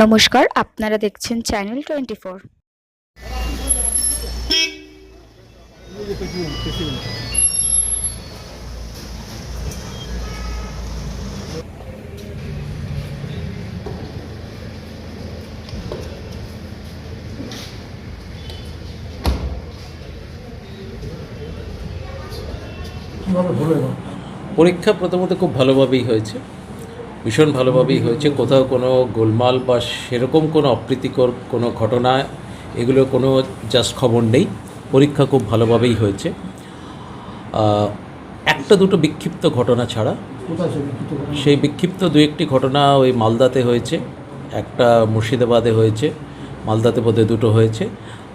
নমস্কার, আপনারা দেখছেন চ্যানেল 24। পরীক্ষা প্রথমত খুব ভালোভাবেই হয়েছে, ভীষণ ভালোভাবেই হয়েছে। কোথাও কোনো গোলমাল বা সেরকম কোনো অপ্রীতিকর কোনো ঘটনা, এগুলো কোনো জাস্ট খবর নেই। পরীক্ষা খুব ভালোভাবেই হয়েছে। একটা দুটো বিক্ষিপ্ত ঘটনা ছাড়া, সেই বিক্ষিপ্ত দু একটি ঘটনা ওই মালদাতে হয়েছে, একটা মুর্শিদাবাদে হয়েছে, মালদাতে বোধহয় দুটো হয়েছে।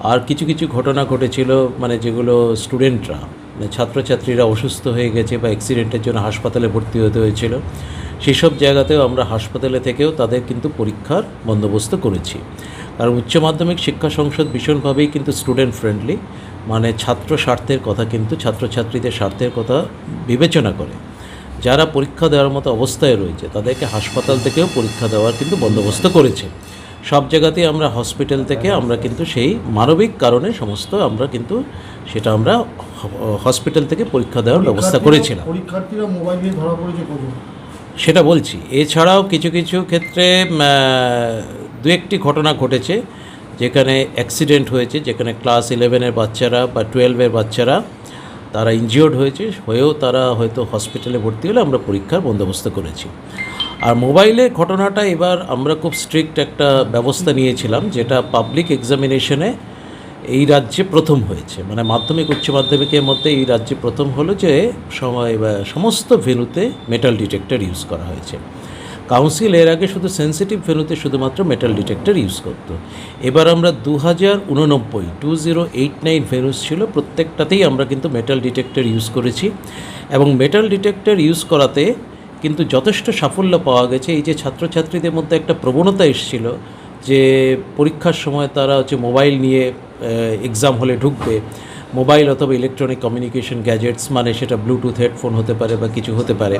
আর কিছু কিছু ঘটনা ঘটেছিল, মানে যেগুলো স্টুডেন্টরা, মানে ছাত্রছাত্রীরা অসুস্থ হয়ে গেছে বা অ্যাক্সিডেন্টের জন্য হাসপাতালে ভর্তি হতে হয়েছিল, সেসব জায়গাতেও আমরা হাসপাতালে থেকেও তাদের কিন্তু পরীক্ষার বন্দোবস্ত করেছি। কারণ উচ্চ মাধ্যমিক শিক্ষা সংসদ ভীষণভাবেই কিন্তু স্টুডেন্ট ফ্রেন্ডলি, মানে ছাত্র স্বার্থের কথা, কিন্তু ছাত্রছাত্রীদের স্বার্থের কথা বিবেচনা করে যারা পরীক্ষা দেওয়ার মতো অবস্থায় রয়েছে তাদেরকে হাসপাতাল থেকেও পরীক্ষা দেওয়ার কিন্তু বন্দোবস্ত করেছে। সব জায়গাতেই আমরা হসপিটাল থেকে আমরা কিন্তু সেই মানবিক কারণে সমস্ত আমরা কিন্তু সেটা আমরা হসপিটাল থেকে পরীক্ষা দেওয়ার ব্যবস্থা করেছিলাম। পরীক্ষার্থীরা মোবাইল নিয়ে ধরা পড়েছে কখন সেটা বলছি। এছাড়াও কিছু কিছু ক্ষেত্রে দু একটি ঘটনা ঘটেছে যেখানে অ্যাক্সিডেন্ট হয়েছে, যেখানে ক্লাস 11-এর বাচ্চারা বা 12-এর বাচ্চারা তারা ইনজিওর্ড হয়েও তারা হয়তো হসপিটালে ভর্তি হলে আমরা পরীক্ষার বন্দোবস্ত করেছি। আর মোবাইলের ঘটনাটা এবার আমরা খুব স্ট্রিক্ট একটা ব্যবস্থা নিয়েছিলাম, যেটা পাবলিক এক্সামিনেশনে এই রাজ্যে প্রথম হয়েছে, মানে মাধ্যমিক উচ্চ মাধ্যমিকের মধ্যে এই রাজ্যে প্রথম হলো যে সমস্ত ভেন্যুতে মেটাল ডিটেক্টর ইউজ করা হয়েছে। কাউন্সিল এর আগে শুধু সেন্সিটিভ ভেন্যুতে শুধুমাত্র মেটাল ডিটেক্টর ইউজ করতো। এবার আমরা 2089 ভেন্যুস ছিল, প্রত্যেকটাতেই আমরা কিন্তু মেটাল ডিটেক্টর ইউজ করেছি। এবং মেটাল ডিটেক্টর ইউজ করাতে কিন্তু যথেষ্ট সাফল্য পাওয়া গেছে। এই যে ছাত্রছাত্রীদের মধ্যে একটা প্রবণতা এসেছিল যে পরীক্ষার সময় তারা মোবাইল নিয়ে এক্সাম হলে ঢুকবে, মোবাইল অথবা ইলেকট্রনিক কমিউনিকেশন গ্যাজেটস, মানে সেটা ব্লুটুথ হেডফোন হতে পারে বা কিছু হতে পারে,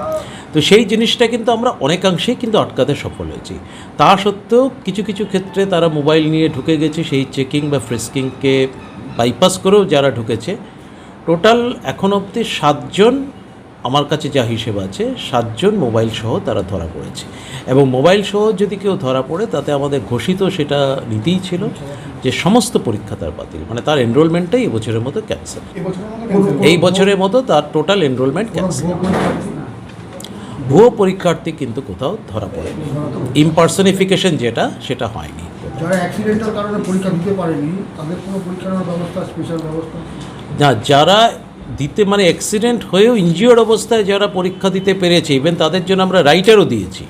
তো সেই জিনিসটা কিন্তু আমরা অনেকাংশেই কিন্তু আটকাতে সফল হয়েছি। তা সত্ত্বেও কিছু কিছু ক্ষেত্রে তারা মোবাইল নিয়ে ঢুকে গেছে, সেই চেকিং বা ফ্রিস্কিংকে বাইপাস করেও যারা ঢুকেছে, টোটাল এখন অবধি 7 জন, আমার কাছে যা হিসেব আছে 7 জন মোবাইল সহ তারা ধরা পড়েছে। এবং মোবাইল সহ যদি কেউ ধরা পড়ে তাতে আমাদের ঘোষিত সেটা নীতিই ছিল যে সমস্ত পরীক্ষা তার বাতিল, মানে তার এনরোলমেন্টটাই এবছরের মতো ক্যান্সেল। এই বছরের মতো তার টোটাল এনরোলমেন্ট ক্যান্সেল। ভুয়ো পরীক্ষার্থী কিন্তু কোথাও ধরা পড়েনি, ইমপারসনিফিকেশন যেটা সেটা হয়নি। যারা অ্যাক্সিডেন্টের কারণে পরীক্ষা দিতে পারেনি তাদের কোনো পরীক্ষার ব্যবস্থা, স্পেশাল ব্যবস্থা না, যারা দিতে মানে অ্যাক্সিডেন্ট হয়েও ইনজিওর্ড অবস্থায় যারা পরীক্ষা দিতে পেরেছে, ইভেন তাদের জন্য আমরা রাইটারও দিয়েছি।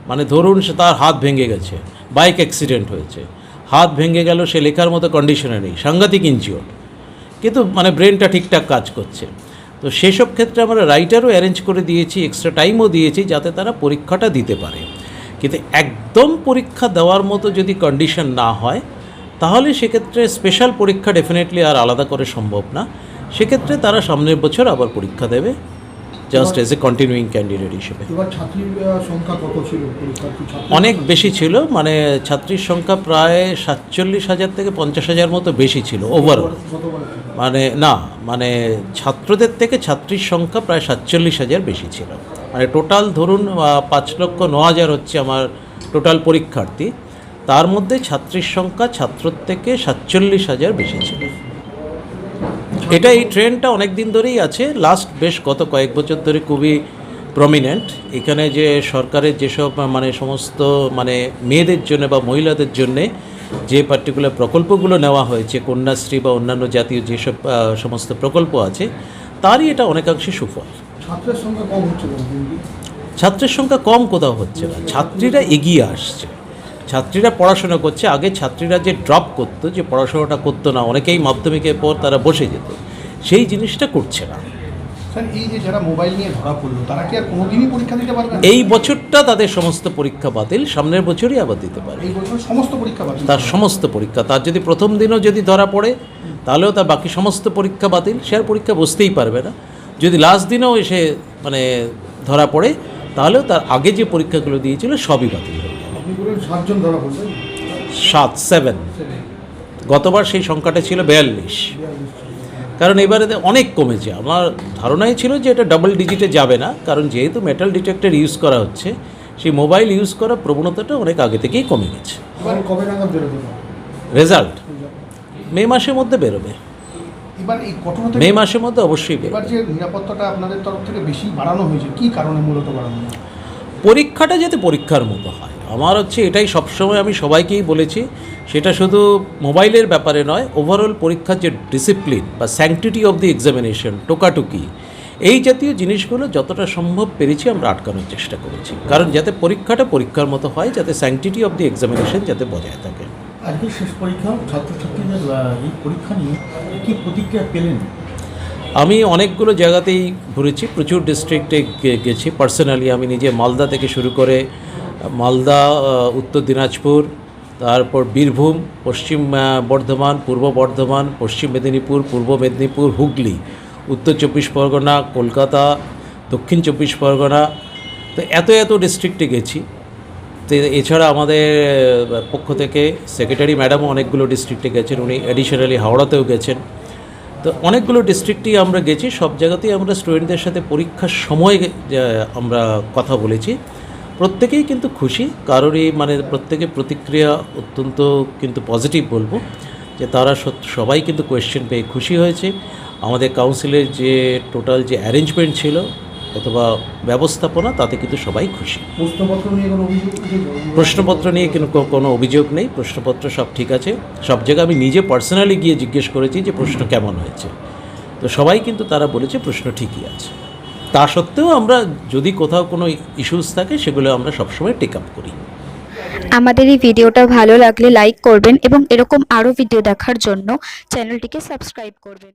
মানে ধরুন সে তার হাত ভেঙে গেছে, বাইক অ্যাক্সিডেন্ট হয়েছে, হাত ভেঙে গেল, সে লেখার মতো কন্ডিশনে নেই, সাংঘাতিক ইনজিওর্ড, কিন্তু মানে ব্রেনটা ঠিকঠাক কাজ করছে, তো সেসব ক্ষেত্রে আমরা রাইটারও অ্যারেঞ্জ করে দিয়েছি, এক্সট্রা টাইমও দিয়েছি যাতে তারা পরীক্ষাটা দিতে পারে। কিন্তু একদম পরীক্ষা দেওয়ার মতো যদি কন্ডিশন না হয় তাহলে সেক্ষেত্রে স্পেশাল পরীক্ষা ডেফিনেটলি আর আলাদা করে সম্ভব না। সেক্ষেত্রে তারা সামনের বছর আবার পরীক্ষা দেবে, just as a continuing candidate হিসেবে। ছাত্রীর সংখ্যা কত ছিল? অনেক বেশি ছিল, মানে ছাত্রীর সংখ্যা প্রায় 47,000 থেকে 50,000 মতো বেশি ছিল ওভারঅল। মানে না, মানে ছাত্রদের থেকে ছাত্রীর সংখ্যা প্রায় 47,000 বেশি ছিল। মানে টোটাল ধরুন 5,09,000 হচ্ছে আমার টোটাল পরীক্ষার্থী, তার মধ্যে ছাত্রীর সংখ্যা ছাত্রর থেকে 47,000 বেশি ছিল। এটা এই ট্রেন্ডটা অনেক দিন ধরেই আছে, লাস্ট বেশ গত কয়েক বছর ধরে খুবই প্রমিনেন্ট। এখানে যে সরকারের যেসব মানে সমস্ত মানে মেয়েদের জন্য বা মহিলাদের জন্যে যে পার্টিকুলার প্রকল্পগুলো নেওয়া হয়েছে, কন্যাশ্রী বা অন্যান্য জাতীয় যেসব সমস্ত প্রকল্প আছে, তারই এটা অনেকাংশে সুফল। ছাত্রের সংখ্যা কম হচ্ছে, ছাত্রের সংখ্যা কম কোথাও হচ্ছে না, ছাত্রীরা এগিয়ে আসছে, ছাত্রীরা পড়াশোনা করছে। আগে ছাত্রীরা যে ড্রপ করতো, যে পড়াশোনাটা করতো না, অনেকেই মাধ্যমিকের পর তারা বসে যেত, সেই জিনিসটা করছে না। স্যার, এই যে যারা মোবাইল নিয়ে ধরা পড়লো তারা কি আর কোনোদিনই পরীক্ষা দিতে পারবে? এই বছরটা তাদের সমস্ত পরীক্ষা বাতিল, সামনের বছরই আবার দিতে পারে। এই বছর সমস্ত পরীক্ষা বাতিল, তার সমস্ত পরীক্ষা, তার যদি প্রথম দিনও যদি ধরা পড়ে তাহলেও তার বাকি সমস্ত পরীক্ষা বাতিল, সে আর পরীক্ষা বসতেই পারবে না। যদি লাস্ট দিনেও এসে মানে ধরা পড়ে তাহলেও তার আগে যে পরীক্ষাগুলো দিয়েছিল সবই বাতিল হয়ে যাবে। আপনি বলেন 7 জন ধরা পড়বে। 7 গতবার সেই সংখ্যাটা ছিল 42। কারণ এবারে অনেক কমেছে। আমার ধারণাই ছিল যে এটা ডাবল ডিজিটে যাবে না, কারণ যেহেতু মেটাল ডিটেক্টর ইউজ করা হচ্ছে, সেই মোবাইল ইউজ করার প্রবণতাটা অনেক আগে থেকেই কমে গেছে। এবার কবে নাগাদ বেরোবে রেজাল্ট মে মাসের মধ্যে বেরোবে। এবার এই কঠোরতা মে মাসের মধ্যে অবশ্যই এবার বেরোবে। যে নিরাপত্তাটা আপনাদের তরফ থেকে বেশি বাড়ানো হয়েছে, কি কারণে মূলত বাড়ানো হয়েছে? পরীক্ষাটা যাতে পরীক্ষার মতো হয়, আমার হচ্ছে এটাই সবসময় আমি সবাইকেই বলেছি। সেটা শুধু মোবাইলের ব্যাপারে নয়, ওভারঅল পরীক্ষার যে ডিসিপ্লিন বা স্যাংটিটি অফ দি এক্সামিনেশন, টোকাটুকি, এই জাতীয় জিনিসগুলো যতটা সম্ভব পেরেছি আমরা আটকানোর চেষ্টা করেছি, কারণ যাতে পরীক্ষাটা পরীক্ষার মতো হয়, যাতে স্যাংটিটি অফ দি এক্সামিনেশন যাতে বজায় থাকে। আজকে শেষ পরীক্ষা, ছাত্রছাত্রীদের এই পরীক্ষা নিয়ে কী প্রতিক্রিয়া পেলেন? আমি অনেকগুলো জায়গাতেই ঘুরেছি, প্রচুর ডিস্ট্রিক্টে গেছি পার্সোনালি। আমি নিজে মালদা থেকে শুরু করে মালদা, উত্তর দিনাজপুর, তারপর বীরভূম, পশ্চিম বর্ধমান, পূর্ব বর্ধমান, পশ্চিম মেদিনীপুর, পূর্ব মেদিনীপুর, হুগলি, উত্তর 24 পরগনা, কলকাতা, দক্ষিণ 24 পরগনা, তো এত ডিস্ট্রিক্টে গেছি। তো এছাড়া আমাদের পক্ষ থেকে সেক্রেটারি ম্যাডামও অনেকগুলো ডিস্ট্রিক্টে গেছেন, উনি অ্যাডিশনালি হাওড়াতেও গেছেন। তো অনেকগুলো ডিস্ট্রিক্টেই আমরা গেছি, সব জায়গাতেই আমরা স্টুডেন্টদের সাথে পরীক্ষার সময় আমরা কথা বলেছি। প্রত্যেকেই কিন্তু খুশি, কারোরই মানে প্রত্যেকের প্রতিক্রিয়া অত্যন্ত কিন্তু পজিটিভ বলবো, যে তারা সবাই কিন্তু কোয়েশ্চেন পেয়ে খুশি হয়েছে। আমাদের কাউন্সিলের যে টোটাল যে অ্যারেঞ্জমেন্ট ছিল অথবা ব্যবস্থাপনা, তাতে কিন্তু সবাই খুশি। প্রশ্নপত্র নিয়ে কোনো অভিযোগ উঠেছে? প্রশ্নপত্র নিয়ে কিন্তু কোনো অভিযোগ নেই, প্রশ্নপত্র সব ঠিক আছে। সব জায়গায় আমি নিজে পার্সোনালি গিয়ে জিজ্ঞেস করেছি যে প্রশ্ন কেমন হয়েছে, তো সবাই কিন্তু তারা বলেছে প্রশ্ন ঠিকই আছে। তা সত্ত্বেও আমরা যদি কোথাও কোনো ইস্যুস থাকে, সেগুলো আমরা সবসময় টেক আপ করি। আমাদের এই ভিডিওটা ভালো লাগলে লাইক করবেন এবং এরকম আরও ভিডিও দেখার জন্য চ্যানেলটিকে সাবস্ক্রাইব করবেন।